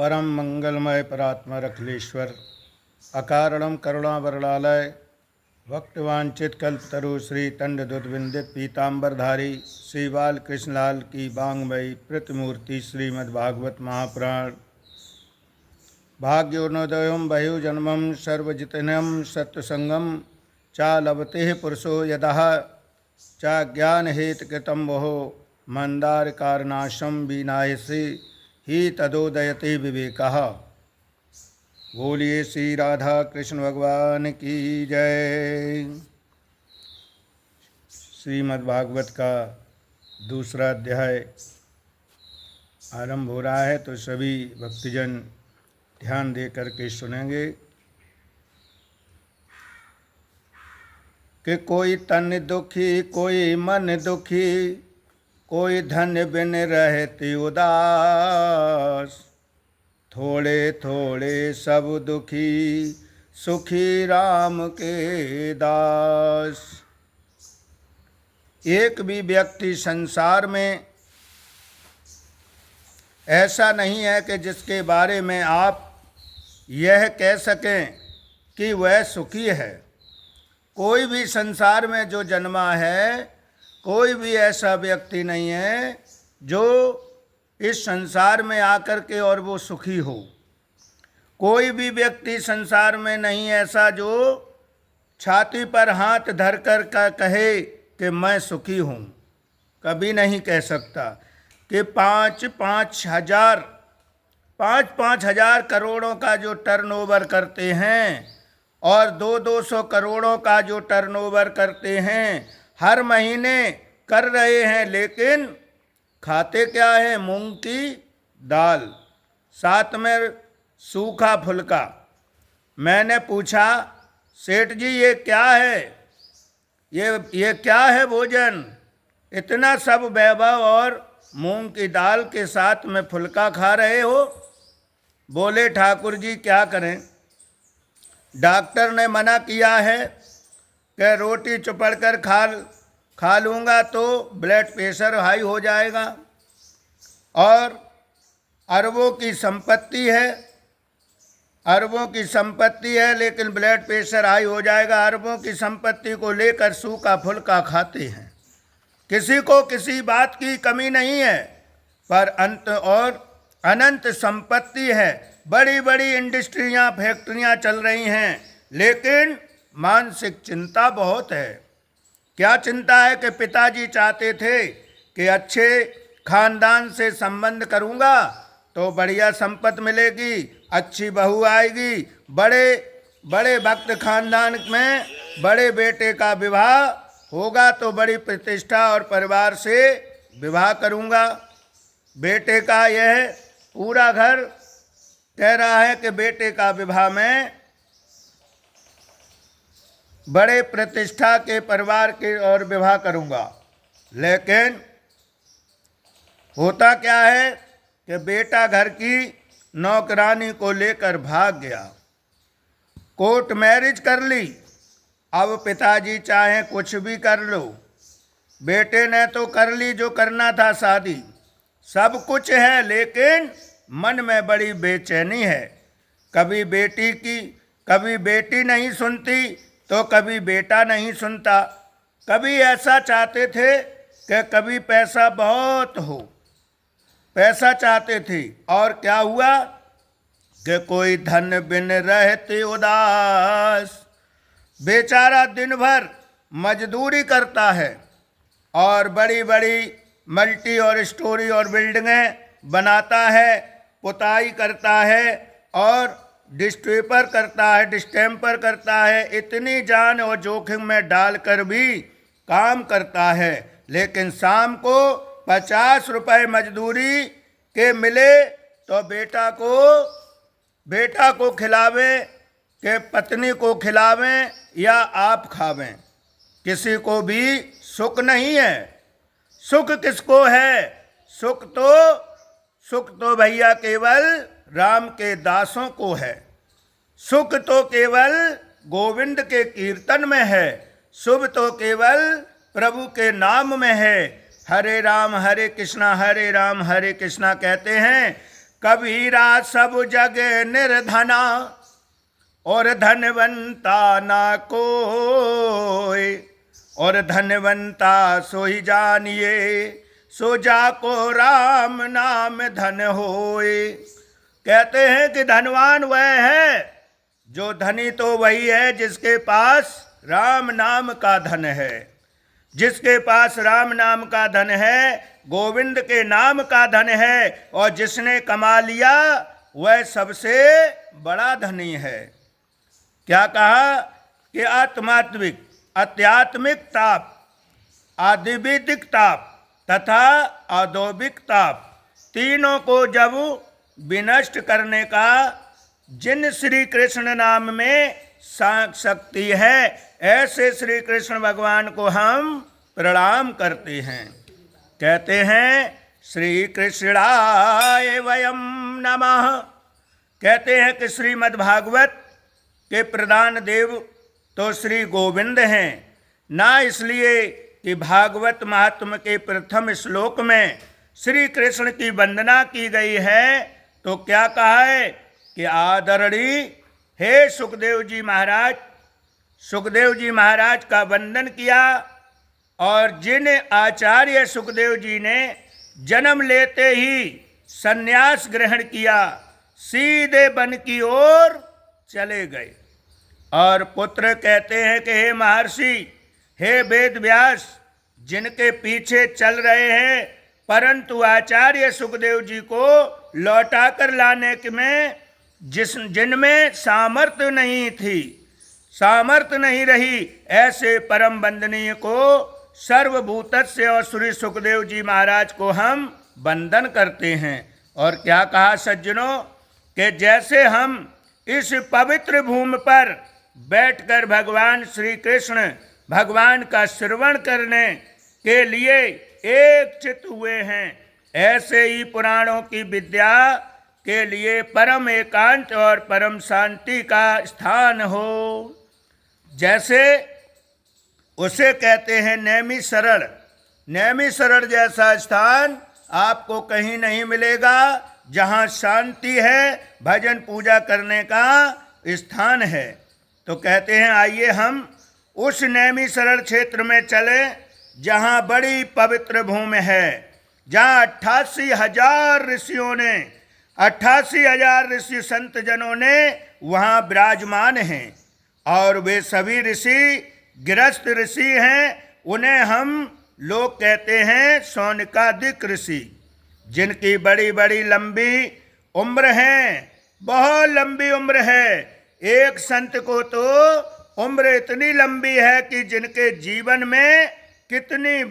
परम मंगलमय परात्मा अखिलेश्वर अकारणम करुणावरलालय भक्तवांचित कल्पतरु श्री तंड दुर्विंदित पीताम्बरधारी श्री बाल कृष्णलाल की बांगमयी प्रतिमूर्ति श्रीमद्भागवत महापुराण भाग्योनोदयम बहुजन्मम सर्वजितनम सत्संगम चा लभते पुरुषो यदः चा ज्ञान हेत कृतम वहो मंदार कारनाशम विनायसी ही तदोदयते विवेकः। बोलिए श्री राधा कृष्ण भगवान की जय। श्रीमद्भागवत का दूसरा अध्याय आरंभ हो रहा है, तो सभी भक्तजन ध्यान दे करके सुनेंगे कि कोई तन दुखी, कोई मन दुखी, कोई धन बिन रहती उदास, थोड़े थोड़े सब दुखी, सुखी राम के दास। एक भी व्यक्ति संसार में ऐसा नहीं है कि जिसके बारे में आप यह कह सकें कि वह सुखी है। कोई भी संसार में जो जन्मा है, कोई भी ऐसा व्यक्ति नहीं है जो इस संसार में आकर के और वो सुखी हो। कोई भी व्यक्ति संसार में नहीं ऐसा जो छाती पर हाथ धर कर कहे कि मैं सुखी हूँ। कभी नहीं कह सकता कि 5-5 हजार करोड़ों का जो टर्नओवर करते हैं और 200 करोड़ों का जो टर्नओवर करते हैं, हर महीने कर रहे हैं, लेकिन खाते क्या है? मूंग की दाल, साथ में सूखा फुल्का। मैंने पूछा, सेठ जी ये क्या है? ये क्या है भोजन? इतना सब वैभव और मूंग की दाल के साथ में फुल्का खा रहे हो? बोले ठाकुर जी क्या करें, डॉक्टर ने मना किया है कि रोटी चुपड़ कर खा लूँगा तो ब्लड प्रेशर हाई हो जाएगा, और अरबों की संपत्ति है लेकिन ब्लड प्रेशर हाई हो जाएगा। अरबों की संपत्ति को लेकर सूखा फुल्का खाते हैं। किसी को किसी बात की कमी नहीं है, पर अंत और अनंत संपत्ति है। बड़ी बड़ी इंडस्ट्रियां, फैक्ट्रियां चल रही हैं, लेकिन मानसिक चिंता बहुत है। क्या चिंता है कि पिताजी चाहते थे कि अच्छे खानदान से संबंध करूंगा तो बढ़िया संपत्ति मिलेगी, अच्छी बहू आएगी, बड़े भक्त खानदान में बड़े बेटे का विवाह होगा तो बड़ी प्रतिष्ठा और परिवार से विवाह करूंगा। बेटे का यह पूरा घर कह रहा है कि बेटे का विवाह में बड़े प्रतिष्ठा के परिवार के और विवाह करूंगा। लेकिन होता क्या है कि बेटा घर की नौकरानी को लेकर भाग गया, कोर्ट मैरिज कर ली। अब पिताजी चाहे कुछ भी कर लो, बेटे ने तो कर ली जो करना था, शादी सब कुछ है, लेकिन मन में बड़ी बेचैनी है। कभी बेटी नहीं सुनती तो कभी बेटा नहीं सुनता। कभी ऐसा चाहते थे कि कभी पैसा बहुत हो, पैसा चाहते थे, और क्या हुआ कि कोई धन बिन रहते उदास। बेचारा दिन भर मजदूरी करता है और बड़ी बड़ी मल्टी और स्टोरी और बिल्डिंगें बनाता है, पुताई करता है और डिस्टेम्पर करता है। इतनी जान और जोखिम में डालकर भी काम करता है, लेकिन शाम को 50 रुपए मजदूरी के मिले तो बेटा को खिलावें कि पत्नी को खिलावें या आप खावें, किसी को भी सुख नहीं है। सुख किसको है? सुख तो भैया केवल राम के दासों को है। सुख तो केवल गोविंद के कीर्तन में है। शुभ तो केवल प्रभु के नाम में है। हरे राम हरे कृष्णा कहते हैं कबीरा सब जग निर्धना, और धनवंता ना कोई। और धनवंता सोई जानिए, सो जाको राम नाम धन होए। कहते हैं कि धनवान वह है, जो धनी तो वही है जिसके पास राम नाम का धन है। जिसके पास राम नाम का धन है, गोविंद के नाम का धन है, और जिसने कमा लिया वह सबसे बड़ा धनी है। क्या कहा कि आत्मात्मिक, आध्यात्मिक ताप, आदिविदिक ताप तथा औद्योगिक ताप, तीनों को जब विनष्ट करने का जिन श्री कृष्ण नाम में शक्ति है, ऐसे श्री कृष्ण भगवान को हम प्रणाम करते हैं। कहते हैं श्री कृष्णाय वयम नमः। कहते हैं कि श्रीमद् भागवत के प्रधान देव तो श्री गोविंद हैं, ना इसलिए कि भागवत महात्म के प्रथम श्लोक में श्री कृष्ण की वंदना की गई है, तो क्या कहा है कि आदरणीय हे सुखदेव जी महाराज, सुखदेव जी महाराज का वंदन किया। और जिन आचार्य सुखदेव जी ने जन्म लेते ही संन्यास ग्रहण किया, सीधे वन की ओर चले गए। और पुत्र कहते हैं कि हे महर्षि, हे वेद व्यास, जिनके पीछे चल रहे हैं, परंतु आचार्य सुखदेव जी को लौटा कर लाने में जिनमें सामर्थ्य नहीं थी, सामर्थ्य नहीं रही, ऐसे परम वंदनीय को सर्वभूतस्य और श्री सुखदेव जी महाराज को हम वंदन करते हैं। और क्या कहा सज्जनों कि जैसे हम इस पवित्र भूमि पर बैठकर भगवान श्री कृष्ण भगवान का श्रवण करने के लिए एक चित हुए हैं, ऐसे ही पुराणों की विद्या के लिए परम एकांत और परम शांति का स्थान हो। जैसे उसे कहते हैं नैमिषारण्य। नैमिषारण्य जैसा स्थान आपको कहीं नहीं मिलेगा, जहाँ शांति है, भजन पूजा करने का स्थान है। तो कहते हैं आइए हम उस नैमिषारण्य क्षेत्र में चलें, जहाँ बड़ी पवित्र भूमि है, जहाँ 88,000 ऋषियों ने, 88,000 ऋषि संत जनों ने वहाँ विराजमान हैं। और वे सभी ऋषि गृहस्थ ऋषि हैं। उन्हें हम लोग कहते हैं शौनकादिक ऋषि, जिनकी बड़ी बड़ी लंबी उम्र है, बहुत लंबी उम्र है। एक संत को तो उम्र इतनी लंबी है कि जिनके जीवन में कितनी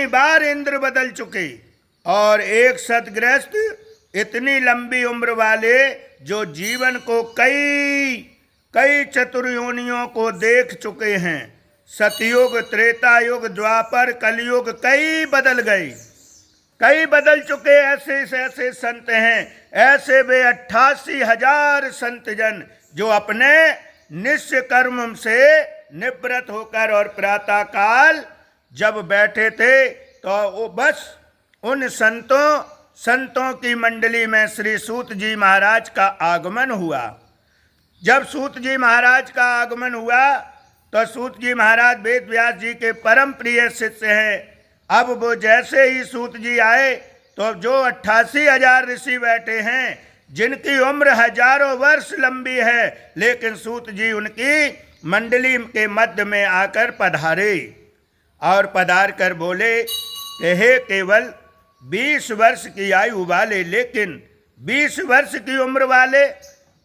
बार इंद्र बदल चुके। और एक सतगृहस्थ इतनी लंबी उम्र वाले जो जीवन को कई चतुर्योनियों को देख चुके हैं। सतयुग, त्रेता युग, द्वापर, कलयुग कई बदल गए, कई बदल चुके ऐसे संत हैं। ऐसे वे 88,000 संत जन जो अपने निश्चय कर्म से निवृत्त होकर और प्रातः काल जब बैठे थे, तो वो बस उन संतों की मंडली में श्री सूत जी महाराज का आगमन हुआ। जब सूत जी महाराज का आगमन हुआ तो सूत जी महाराज वेद व्यास जी के परम प्रिय शिष्य हैं। अब वो जैसे ही सूत जी आए तो जो 88,000 ऋषि बैठे हैं, जिनकी उम्र हजारों वर्ष लंबी है, लेकिन सूत जी उनकी मंडली के मध्य में आकर पधारे और पधार कर बोले कि हे केवल 20 वर्ष की आयु वाले, लेकिन 20 वर्ष की उम्र वाले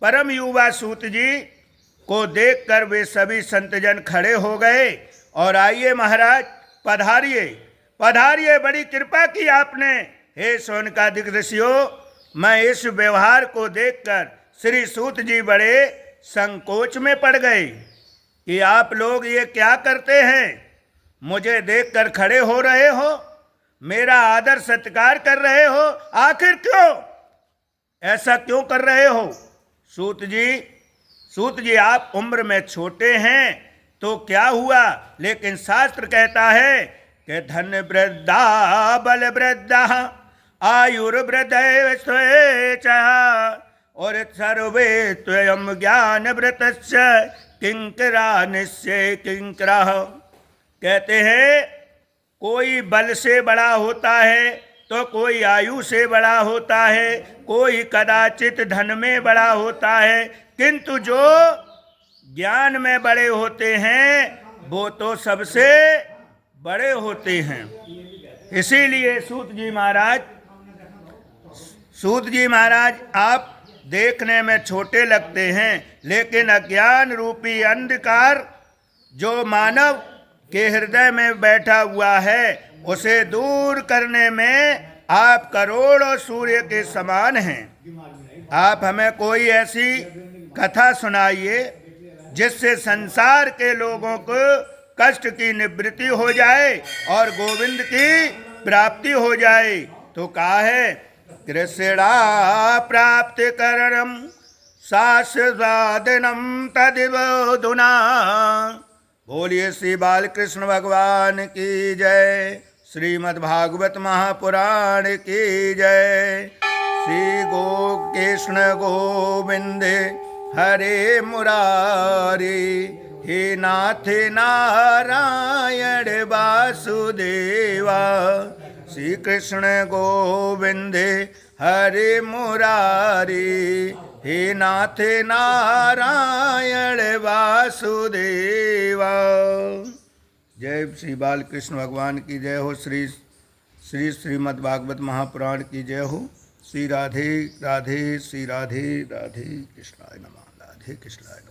परम युवा सूत जी को देखकर वे सभी संतजन खड़े हो गए और आइए महाराज पधारिए, पधारिए, बड़ी कृपा की आपने। हे शौनकादिक ऋषियों, मैं इस व्यवहार को देखकर श्री सूत जी बड़े संकोच में पड़ गए कि आप लोग ये क्या करते हैं, मुझे देखकर खड़े हो रहे हो, मेरा आदर सत्कार कर रहे हो, आखिर क्यों, ऐसा क्यों कर रहे हो? सूत जी आप उम्र में छोटे हैं तो क्या हुआ, लेकिन शास्त्र कहता है कि धन वृद्धा बल वृद्धा आयुर्वृद्धैव स्वेच्छा और सर्वे त्वयं ज्ञान वृतस्य किंकरा निश्चय किंकरा। कहते हैं कोई बल से बड़ा होता है तो कोई आयु से बड़ा होता है, कोई कदाचित धन में बड़ा होता है, किंतु जो ज्ञान में बड़े होते हैं वो तो सबसे बड़े होते हैं। इसीलिए सूत जी महाराज आप देखने में छोटे लगते हैं, लेकिन अज्ञान रूपी अंधकार जो मानव के हृदय में बैठा हुआ है उसे दूर करने में आप करोड़ों सूर्य के समान हैं। आप हमें कोई ऐसी कथा सुनाइए जिससे संसार के लोगों को कष्ट की निवृत्ति हो जाए और गोविंद की प्राप्ति हो जाए। तो कहा है कृष्णा प्राप्ति करणम शास्त्रसाधनम तदिवधुना। बोलिए श्री बालकृष्ण भगवान की जय, श्रीमद्भागवत महापुराण की जय। श्री कृष्ण गोविंद हरे मुरारी, हे नाथ नारायण वासुदेवा। श्री कृष्ण गोविंद हरे मुरारी, हे नाथ नारायण वासुदेवा। जय श्री बालकृष्ण भगवान की जय हो, श्रीमद्भागवत महापुराण की जय हो। श्री राधे राधे, श्री राधे राधे, कृष्णाय नमः, राधे कृष्णाय नमः।